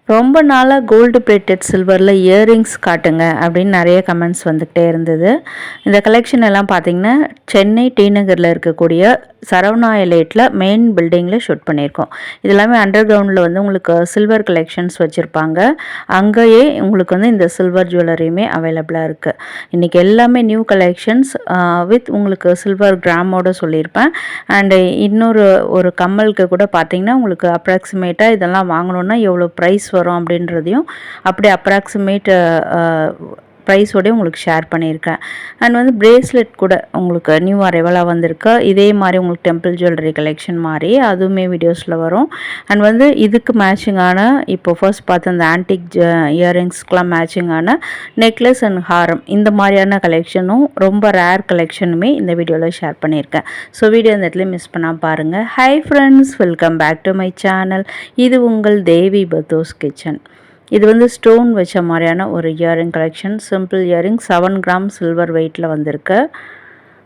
ரொம்ப நாளாக gold plated சில்வரில் இயரிங்ஸ் காட்டுங்க அப்படின்னு நிறைய கமெண்ட்ஸ் வந்துக்கிட்டே இருந்தது. இந்த கலெக்ஷன் எல்லாம் பார்த்திங்கன்னா சென்னை டி நகரில் இருக்கக்கூடிய சரவணா எலைட்டில் மெயின் பில்டிங்கில் ஷூட் பண்ணியிருக்கோம். இது எல்லாமே அண்டர் கிரவுண்டில் வந்து உங்களுக்கு சில்வர் கலெக்ஷன்ஸ் வச்சுருப்பாங்க. அங்கேயே உங்களுக்கு வந்து இந்த சில்வர் ஜுவல்லரியுமே அவைலபிளாக இருக்குது. இன்றைக்கி எல்லாமே நியூ கலெக்ஷன்ஸ் வித் உங்களுக்கு சில்வர் கிராமோடு சொல்லியிருப்பேன். அண்டு ஒரு கம்மலுக்கு கூட பார்த்திங்கன்னா உங்களுக்கு அப்ராக்சிமேட்டாக இதெல்லாம் வாங்கணுன்னா எவ்வளோ ப்ரைஸ் வரும் அப்படின்றதையும் அப்படியே அப்ராக்சிமேட் ப்ரைஸோடய உங்களுக்கு ஷேர் பண்ணியிருக்கேன். அண்ட் வந்து பிரேஸ்லெட் கூட உங்களுக்கு நியூ அரைவலாக வந்திருக்கு. இதே மாதிரி உங்களுக்கு டெம்பிள் ஜுவல்லரி கலெக்ஷன் மாதிரி அதுவுமே வீடியோஸில் வரும். அண்ட் வந்து இதுக்கு மேட்சிங்கான இப்போ ஃபர்ஸ்ட் பார்த்து அந்த ஆன்டிக் இயரிங்ஸ்க்கெலாம் மேட்சிங்கான நெக்லஸ் அண்ட் ஹாரம் இந்த மாதிரியான கலெக்ஷனும் ரொம்ப ரேர் கலெக்ஷனுமே இந்த வீடியோவில் ஷேர் பண்ணியிருக்கேன். ஸோ வீடியோ இந்த இடத்துல மிஸ் பண்ணாமல் பாருங்கள். Hi friends, welcome back to my channel. இது உங்கள் தேவி பத்தோஸ் கிச்சன். இது வந்து ஸ்டோன் வச்ச மாதிரியான ஒரு earring collection. Simple earring 7 gram silver வெயிட்டில் வந்திருக்கு.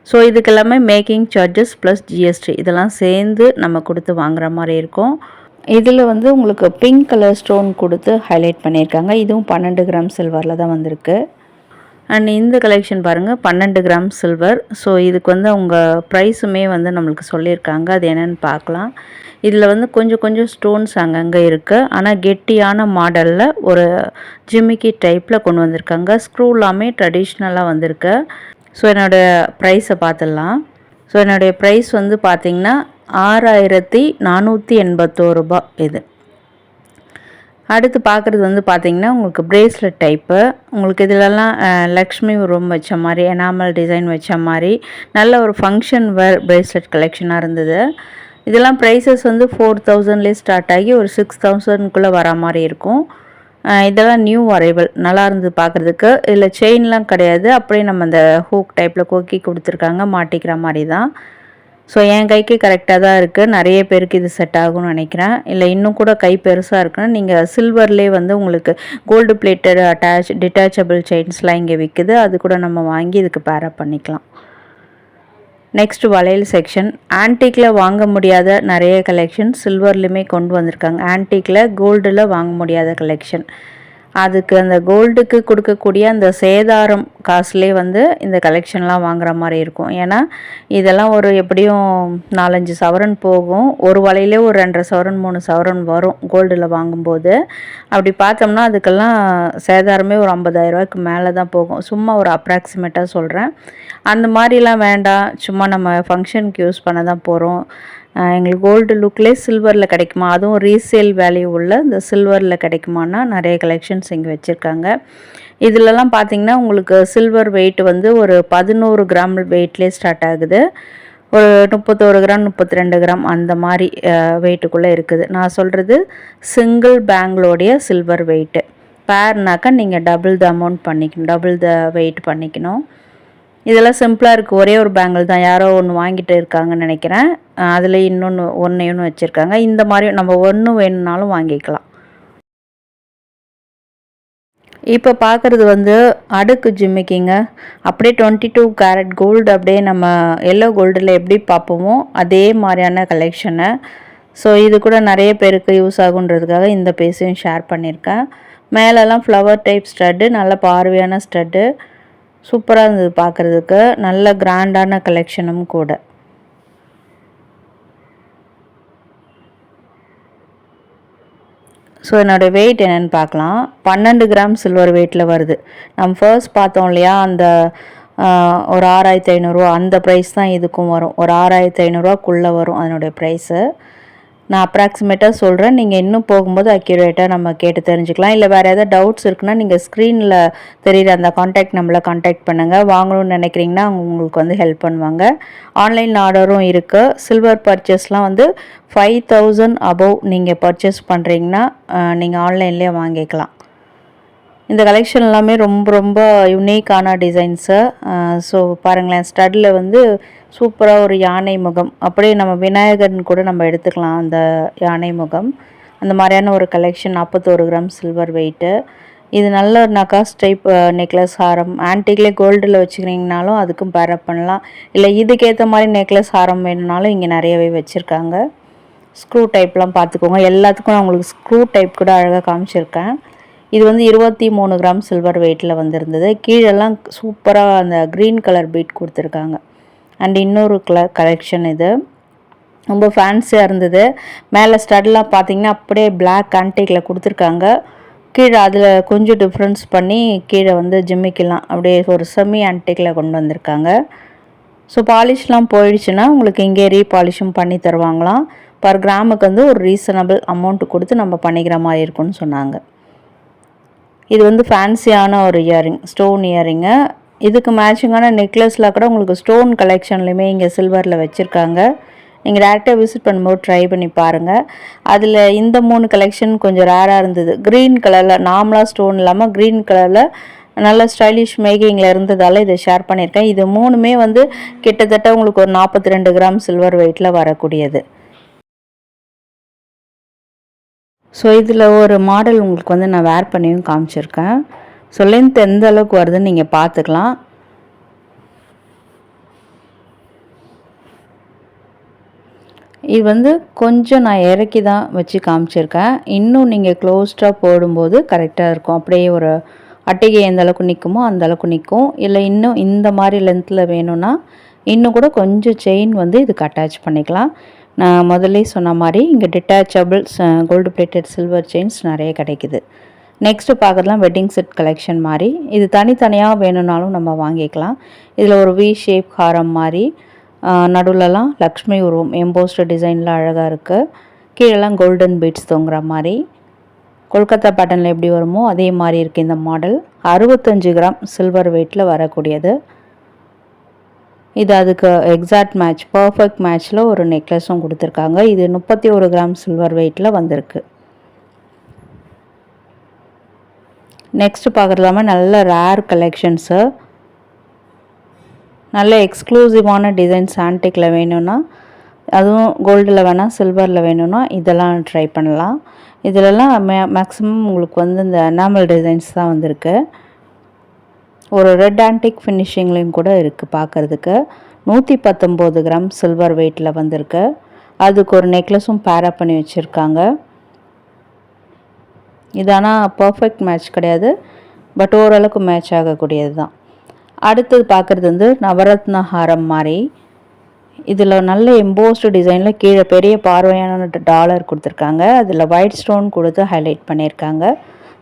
ஸோ இதுக்கு எல்லாமே மேக்கிங் சார்ஜஸ் ப்ளஸ் ஜிஎஸ்டி இதெல்லாம் சேர்ந்து நம்ம கொடுத்து வாங்குற மாதிரி இருக்கும். இதில் வந்து உங்களுக்கு பிங்க் கலர் ஸ்டோன் கொடுத்து ஹைலைட் பண்ணியிருக்காங்க. இதுவும் 12 கிராம் சில்வரில் தான் வந்திருக்கு. அண்ட் இந்த கலெக்ஷன் பாருங்கள் 12 கிராம் சில்வர். ஸோ இதுக்கு வந்து அவங்க ப்ரைஸுமே வந்து நம்மளுக்கு சொல்லியிருக்காங்க. அது என்னென்னு பார்க்கலாம். இதில் வந்து கொஞ்சம் ஸ்டோன்ஸ் அங்கங்கே இருக்குது. ஆனால் கெட்டியான மாடலில் ஒரு ஜிமிக்கி டைப்பில் கொண்டு வந்திருக்காங்க. ஸ்க்ரூ எல்லாமே ட்ரெடிஷ்னலாக வந்திருக்கு. ஸோ என்னோடய ப்ரைஸை பார்த்துடலாம். ஸோ என்னுடைய ப்ரைஸ் வந்து பார்த்திங்கன்னா 6481 ரூபா இது. அடுத்து பார்க்குறது வந்து பார்த்திங்கன்னா உங்களுக்கு பிரேஸ்லெட் டைப்பு. உங்களுக்கு இதிலெல்லாம் லக்ஷ்மி உருவம் வச்ச மாதிரி எனாமல் டிசைன் வச்ச மாதிரி நல்ல ஒரு ஃபங்க்ஷன் வேர் பிரேஸ்லெட் கலெக்ஷனாக இருந்தது. இதெல்லாம் ப்ரைஸஸ் வந்து 4000லேயே ஸ்டார்ட் ஆகி ஒரு 6000க்குள்ளே வர மாதிரி இருக்கும். இதெல்லாம் நியூ அரைவல் நல்லா இருந்தது பார்க்குறதுக்கு. இதில் செயின்லாம் கிடையாது, அப்படியே நம்ம அந்த ஹூக் டைப்பில் கொக்கி கொடுத்துருக்காங்க, மாட்டிக்கிற மாதிரி தான். ஸோ என் கைக்கு கரெக்டாக தான் இருக்குது. நிறைய பேருக்கு இது செட் ஆகும்னு நினைக்கிறேன். இல்லை இன்னும் கூட கை பெருசாக இருக்குன்னா நீங்கள் சில்வர்லேயே வந்து உங்களுக்கு கோல்டு பிளேட்டட் டிட்டாச்சபிள் செயின்ஸ்லாம் இங்கே விற்குது. அது கூட நம்ம வாங்கி இதுக்கு பேரப் பண்ணிக்கலாம். நெக்ஸ்ட் வளையல் செக்ஷன். ஆன்டிக்கில் வாங்க முடியாத நிறைய கலெக்ஷன் சில்வர்லையுமே கொண்டு வந்திருக்காங்க. ஆன்டிக்கில் கோல்டில் வாங்க முடியாத கலெக்ஷன். அதுக்கு அந்த கோல்டுக்கு கொடுக்கக்கூடிய அந்த சேதாரம் காசுலேயே வந்து இந்த கலெக்ஷன்லாம் வாங்குற மாதிரி இருக்கும். ஏன்னா இதெல்லாம் ஒரு எப்படியும் 4-5 சவரன் போகும். ஒரு வலையிலே ஒரு 2.5 சவரன் 3 சவரன் வரும் கோல்டில் வாங்கும்போது. அப்படி பார்த்தோம்னா அதுக்கெல்லாம் சேதாரமே ஒரு 50,000 மேலே தான் போகும். சும்மா ஒரு அப்ராக்சிமேட்டாக சொல்கிறேன். அந்த மாதிரிலாம் வேண்டாம், சும்மா நம்ம ஃபங்க்ஷனுக்கு யூஸ் பண்ண தான் போகிறோம். எங்களுக்கு கோல்டு லுக்லேயே சில்வரில் கிடைக்குமா, அதுவும் ரீசேல் வேல்யூ உள்ள இந்த சில்வரில் கிடைக்குமான்னா நிறைய கலெக்ஷன்ஸ் இங்கே வச்சுருக்காங்க. இதிலலாம் பார்த்திங்கன்னா உங்களுக்கு சில்வர் வெயிட் வந்து ஒரு 11 கிராம் வெயிட்லேயே ஸ்டார்ட் ஆகுது. ஒரு 31 கிராம் 32 கிராம் அந்த மாதிரி வெயிட்டுக்குள்ளே இருக்குது. நான் சொல்கிறது சிங்கிள் பேங்கிளோடைய சில்வர் வெயிட்டு. பேர்னாக்கா நீங்கள் டபுள் த அமௌண்ட் பண்ணிக்கணும், டபுள் த வெயிட் பண்ணிக்கணும். இதெல்லாம் சிம்பிளாக இருக்குது. ஒரே ஒரு பேங்கிள் தான், யாரோ ஒன்று வாங்கிட்டு இருக்காங்கன்னு நினைக்கிறேன். அதில் ஒன்று வச்சுருக்காங்க. இந்த மாதிரி நம்ம ஒன்று வேணும்னாலும் வாங்கிக்கலாம். இப்போ பார்க்குறது வந்து அடுக்கு ஜிம்மிக்கிங்க. அப்படியே 22 கேரட் கோல்டு அப்படியே நம்ம எல்லோ கோல்டில் எப்படி பார்ப்போமோ அதே மாதிரியான கலெக்ஷனு. ஸோ இது கூட நிறைய பேருக்கு யூஸ் ஆகுன்றதுக்காக இந்த பீஸையும் ஷேர் பண்ணியிருக்கேன். மேலெல்லாம் ஃப்ளவர் டைப் ஸ்டட்டு, நல்ல பார்வையான ஸ்டட்டு, சூப்பராக இருந்தது பார்க்குறதுக்கு. நல்ல கிராண்டான கலெக்ஷனும் கூட. ஸோ என்னோடய வெயிட் என்னென்னு பார்க்கலாம். 12 கிராம் சில்வர் வெயிட்டில் வருது. நம்ம ஃபர்ஸ்ட் பார்த்தோம் இல்லையா, அந்த ஒரு 6500 அந்த ப்ரைஸ் தான் இதுக்கும் வரும். ஒரு 6500 வரும் அதனுடைய ப்ரைஸு. நான் அப்ராக்சிமேட்டாக சொல்கிறேன். நீங்கள் இன்னும் போகும்போது அக்யூரேட்டாக நம்ம கேட்டு தெரிஞ்சுக்கலாம். இல்லை வேறு எதாவது டவுட்ஸ் இருக்குன்னா நீங்கள் ஸ்க்ரீனில் தெரிகிற அந்த காண்டாக்ட் நம்பரில் காண்டாக்ட் பண்ணுங்கள். வாங்கணும்னு நினைக்கிறீங்கன்னா உங்களுக்கு வந்து ஹெல்ப் பண்ணுவாங்க. ஆன்லைன் ஆர்டரும் இருக்குது. சில்வர் பர்ச்சேஸ்லாம் வந்து 5000 அபவ் நீங்கள் பர்ச்சேஸ் பண்ணுறீங்கன்னா நீங்கள் ஆன்லைன்லேயே வாங்கிக்கலாம். இந்த கலெக்ஷன் எல்லாமே ரொம்ப யுனிக்கான டிசைன்ஸு. ஸோ பாருங்களேன், ஸ்டட்டில் வந்து சூப்பராக ஒரு யானை முகம், அப்படியே நம்ம விநாயகர்னு கூட நம்ம எடுத்துக்கலாம் அந்த யானை முகம். அந்த மாதிரியான ஒரு கலெக்ஷன். 41 gram silver weight. இது நல்ல நகாஸ் டைப் நெக்லஸ் ஹாரம். ஆன்டிக்லேயே கோல்டில் வச்சுக்கிறீங்கனாலும் அதுக்கும் பேரப் பண்ணலாம். இல்லை இதுக்கேற்ற மாதிரி நெக்லஸ் ஹாரம் வேணும்னாலும் இங்கே நிறையவே வச்சுருக்காங்க. ஸ்க்ரூ டைப்லாம் பார்த்துக்கோங்க. எல்லாத்துக்கும் நான் உங்களுக்கு ஸ்க்ரூ டைப் கூட அழகாக காமிச்சிருக்கேன். இது வந்து 23 கிராம் சில்வர் வெயிட்டில் வந்திருந்தது. கீழெல்லாம் சூப்பராக அந்த க்ரீன் கலர் பீட் கொடுத்துருக்காங்க. அண்ட் இன்னொரு கலெக்ஷன் இது ரொம்ப ஃபேன்சியாக இருந்தது. மேலே ஸ்டட்லாம் பார்த்தீங்கன்னா அப்படியே பிளாக் ஆன்டிக்கில் கொடுத்துருக்காங்க. கீழே அதில் கொஞ்சம் டிஃப்ரென்ஸ் பண்ணி கீழே வந்து ஜிம்மிக்கெல்லாம் அப்படியே ஒரு செமி ஆன்டிக்கில் கொண்டு வந்திருக்காங்க. ஸோ பாலிஷ்லாம் போயிடுச்சுன்னா உங்களுக்கு இங்கே ரீபாலிஷும் பண்ணி தருவாங்களாம். பர் கிராமுக்கு வந்து ஒரு ரீசனபிள் அமௌண்ட்டு கொடுத்து நம்ம பண்ணிக்கிற மாதிரி இருக்குன்னு சொன்னாங்க. இது வந்து ஃபேன்சியான ஒரு இயரிங், ஸ்டோன் இயரிங்கு. இதுக்கு மேட்சிங்கான நெக்லஸில் கூட உங்களுக்கு ஸ்டோன் கலெக்ஷன்லையுமே இங்கே சில்வரில் வச்சுருக்காங்க. நீங்கள் டேரெக்டாக விசிட் பண்ணும்போது ட்ரை பண்ணி பாருங்கள். அதில் இந்த 3 கலெக்ஷன் கொஞ்சம் ரேராக இருந்தது. க்ரீன் கலரில் நார்மலாக ஸ்டோன் இல்லாமல் க்ரீன் கலரில் நல்ல ஸ்டைலிஷ் மேக்கிங்கில் இருந்ததால் இதை ஷேர் பண்ணியிருக்கேன். இது 3மே வந்து கிட்டத்தட்ட உங்களுக்கு ஒரு 42 கிராம் சில்வர் வெயிட்டில் வரக்கூடியது. ஸோ இதில் ஒரு மாடல் உங்களுக்கு வந்து நான் வேர் பண்ணியும் காமிச்சிருக்கேன். ஸோ லென்த் எந்த அளவுக்கு வருதுன்னு நீங்கள் பார்த்துக்கலாம். இது வந்து கொஞ்சம் நான் இறக்கி தான் வச்சு காமிச்சிருக்கேன். இன்னும் நீங்கள் க்ளோஸ்டாக போடும்போது கரெக்டாக இருக்கும். அப்படியே ஒரு அட்டிகை எந்த அளவுக்கு நிற்குமோ அந்த அளவுக்கு நிற்கும். இல்லை இன்னும் இந்த மாதிரி லென்த்தில் வேணும்னா இன்னும் கூட கொஞ்சம் செயின் வந்து இதுக்கு அட்டாச் பண்ணிக்கலாம். நான் முதல்ல சொன்ன மாதிரி இங்கே detachable gold plated silver chains நிறைய கிடைக்குது. நெக்ஸ்ட்டு பார்க்குறதுலாம் வெட்டிங் செட் கலெக்ஷன் மாதிரி. இது தனித்தனியாக வேணும்னாலும் நம்ம வாங்கிக்கலாம். இதில் ஒரு வி ஷேப் ஹாரம் மாதிரி, நடுவில்லாம் லக்ஷ்மி உருவம் எம்போஸ்டு டிசைனில் அழகாக இருக்குது. கீழெல்லாம் கோல்டன் பீட்ஸ் தொங்குற மாதிரி கொல்கத்தா பேட்டர்னில் எப்படி வருமோ அதே மாதிரி இருக்குது இந்த மாடல். 65 கிராம் சில்வர் வெயிட்டில் வரக்கூடியது. இது அதுக்கு எக்ஸாக்ட் மேட்ச், பர்ஃபெக்ட் மேட்ச்சில் ஒரு நெக்லஸும் கொடுத்துருக்காங்க. இது 31 கிராம் சில்வர் வெயிட்டில் வந்திருக்கு. நெக்ஸ்ட் பார்க்குறதாம நல்ல ரேர் கலெக்ஷன்ஸு, நல்ல எக்ஸ்க்ளூசிவான டிசைன்ஸ் ஆன்டிக்கில் வேணும்னா, அதுவும் கோல்டில் வேணால் சில்வரில் வேணும்னா இதெல்லாம் ட்ரை பண்ணலாம். இதிலெல்லாம் மேக்ஸிமம் உங்களுக்கு வந்து இந்த எனாமல் டிசைன்ஸ் தான் வந்திருக்கு. ஒரு ரெட் ஆன்டிக் ஃபினிஷிங்லேயும் கூட இருக்குது பார்க்குறதுக்கு. 119 கிராம் சில்வர் வெயிட்டில் வந்திருக்கு. அதுக்கு ஒரு நெக்லஸும் பேரப் பண்ணி வச்சுருக்காங்க. இது ஆனால் பர்ஃபெக்ட் மேட்ச் கிடையாது, பட் ஓரளவுக்கு மேட்ச் ஆகக்கூடியது தான். அடுத்தது பார்க்குறது வந்து நவரத்ன ஹாரம் மாதிரி. இதில் நல்ல எம்போஸ்டு டிசைனில் கீழே பெரிய பார்வையான டாலர் கொடுத்துருக்காங்க. அதில் ஒயிட் ஸ்டோன் கொடுத்து ஹைலைட் பண்ணியிருக்காங்க.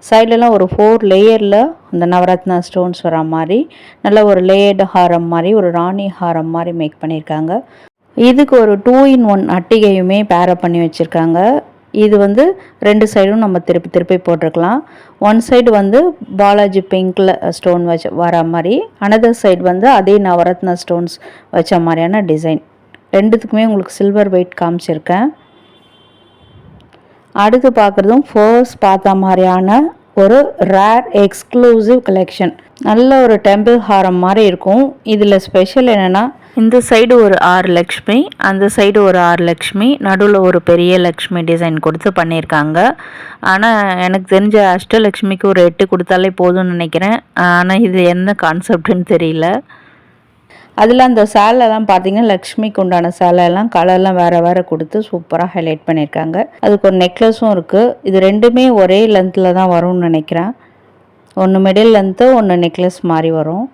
சைட்லலாம் ஒரு 4 லேயரில் அந்த நவரத்னா ஸ்டோன்ஸ் வர மாதிரி நல்ல ஒரு லேயர்டு ஹாரம் மாதிரி, ஒரு ராணி ஹாரம் மாதிரி மேக் பண்ணியிருக்காங்க. இதுக்கு ஒரு 2-in-1 அட்டிகையுமே பேரப் பண்ணி வச்சுருக்காங்க. இது வந்து 2 சைடும் நம்ம திருப்பி போட்டிருக்கலாம். ஒன் சைடு வந்து பாலாஜி பிங்க்கில் ஸ்டோன் வச்ச வர மாதிரி, அனதர் சைடு வந்து அதே நவரத்னா ஸ்டோன்ஸ் வச்ச மாதிரியான டிசைன். ரெண்டுத்துக்குமே உங்களுக்கு சில்வர் வெயிட் காமிச்சிருக்கேன். அடுத்து பார்க்குறதும் ஃபர்ஸ்ட் பார்த்த மாதிரியான ஒரு ரேர் எக்ஸ்க்ளூசிவ் கலெக்ஷன். நல்ல ஒரு டெம்பிள் ஹாரம் மாதிரி இருக்கும். இதில் ஸ்பெஷல் என்னென்னா, இந்த சைடு ஒரு 6 லக்ஷ்மி, அந்த சைடு ஒரு 6 லக்ஷ்மி, நடுவில் ஒரு பெரிய லக்ஷ்மி டிசைன் கொடுத்து பண்ணியிருக்காங்க. ஆனால் எனக்கு தெரிஞ்ச அஷ்டலக்ஷ்மிக்கு ஒரு 8 கொடுத்தாலே போதும்னு நினைக்கிறேன். ஆனால் இது என்ன கான்செப்ட்னு தெரியல. அதில் அந்த சேலைலாம் பார்த்தீங்கன்னா லக்ஷ்மிக்கு உண்டான சேலைலாம் கலர்லாம் வேறு கொடுத்து சூப்பராக ஹைலைட் பண்ணியிருக்காங்க. அதுக்கு ஒரு நெக்லஸும் இருக்குது. இது ரெண்டுமே ஒரே லென்த்தில் தான் வரும்னு நினைக்கிறேன். ஒன்று மிடில் லென்த்து, ஒன்று நெக்லஸ் மாதிரி வரும்.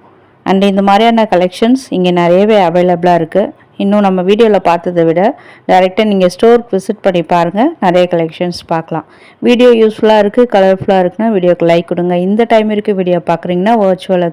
அண்ட் இந்த மாதிரியான கலெக்ஷன்ஸ் இங்கே நிறையவே அவைலபிளாக இருக்குது. இன்னும் நம்ம வீடியோவில் பார்த்ததை விட டைரெக்டாக நீங்கள் ஸ்டோருக்கு விசிட் பண்ணி பாருங்கள், நிறைய கலெக்ஷன்ஸ் பார்க்கலாம். வீடியோ யூஸ்ஃபுல்லாக இருக்குது, கலர்ஃபுல்லாக இருக்குன்னா வீடியோக்கு லைக் கொடுங்க. இந்த டைம் இருக்குது வீடியோ பார்க்குறீங்கன்னா வர்ச்சுவல்